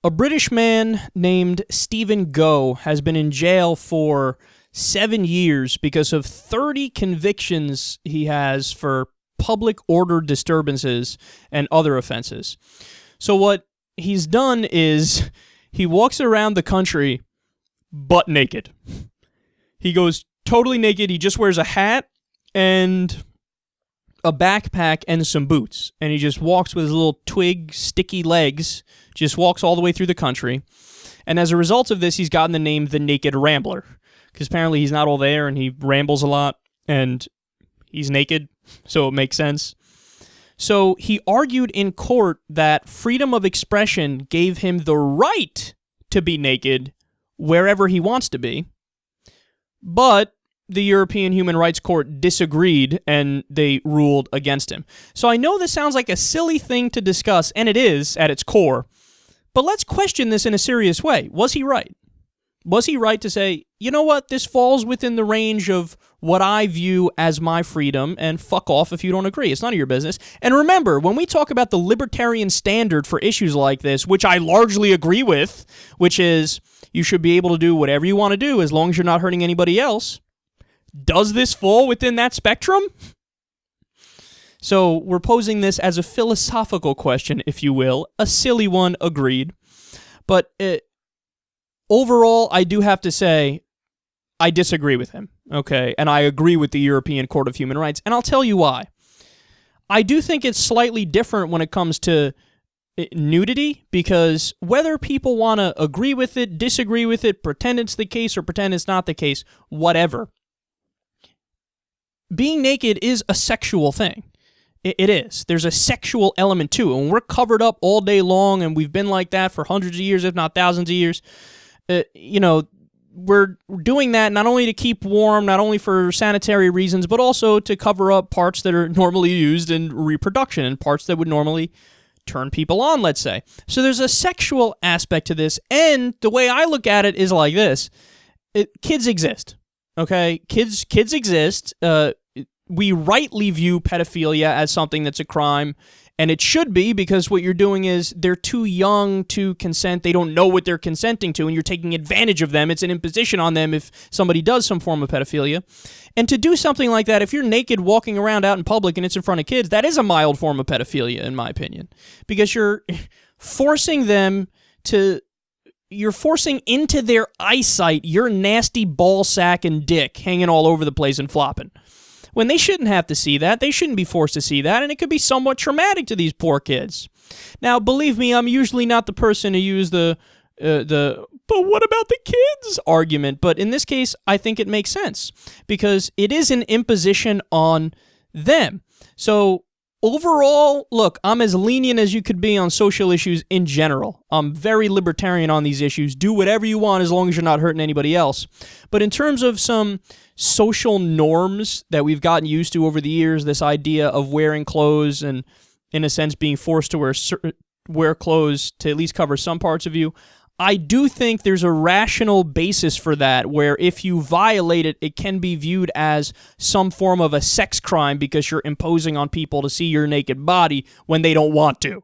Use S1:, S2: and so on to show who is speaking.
S1: A British man named Stephen Goh has been in jail for 7 years because of 30 convictions he has for public order disturbances and other offenses. So what he's done is he walks around the country butt naked. He goes totally naked. He just wears a hat and a backpack and some boots. And he just walks with his little twig, sticky legs, just walks all the way through the country. And as a result of this, he's gotten the name the Naked Rambler, because apparently he's not all there and he rambles a lot and he's naked, so it makes sense. So he argued in court that freedom of expression gave him the right to be naked wherever he wants to be. But the European Human Rights Court disagreed and they ruled against him. So I know this sounds like a silly thing to discuss, and it is at its core, but let's question this in a serious way. Was he right? Was he right to say, you know what, this falls within the range of what I view as my freedom, and fuck off if you don't agree. It's none of your business. And remember, when we talk about the libertarian standard for issues like this, which I largely agree with, which is you should be able to do whatever you want to do as long as you're not hurting anybody else, does this fall within that spectrum? So we're posing this as a philosophical question, if you will, a silly one, agreed. But overall, I do have to say, I disagree with him, okay? And I agree with the European Court of Human Rights, and I'll tell you why. I do think it's slightly different when it comes to nudity, because whether people want to agree with it, disagree with it, pretend it's the case or pretend it's not the case, whatever, being naked is a sexual thing. It is. There's a sexual element to it. When we're covered up all day long, and we've been like that for hundreds of years, if not thousands of years, we're doing that not only to keep warm, not only for sanitary reasons, but also to cover up parts that are normally used in reproduction and parts that would normally turn people on, let's say. So there's a sexual aspect to this, and the way I look at it is like this. Kids exist, okay? Kids exist. We rightly view pedophilia as something that's a crime, and it should be, because what you're doing is they're too young to consent. They don't know what they're consenting to, and you're taking advantage of them. It's an imposition on them if somebody does some form of pedophilia. And to do something like that, if you're naked walking around out in public and it's in front of kids, that is a mild form of pedophilia, in my opinion, because you're forcing them to... You're forcing into their eyesight your nasty ball sack and dick hanging all over the place and flopping. When they shouldn't have to see that. They shouldn't be forced to see that, and it could be somewhat traumatic to these poor kids. Now, believe me, I'm usually not the person to use the but what about the kids argument, but in this case, I think it makes sense, because it is an imposition on them. So, overall, look, I'm as lenient as you could be on social issues in general. I'm very libertarian on these issues. Do whatever you want as long as you're not hurting anybody else. But in terms of some social norms that we've gotten used to over the years, this idea of wearing clothes and, in a sense, being forced to wear clothes to at least cover some parts of you, I do think there's a rational basis for that, where if you violate it, it can be viewed as some form of a sex crime because you're imposing on people to see your naked body when they don't want to.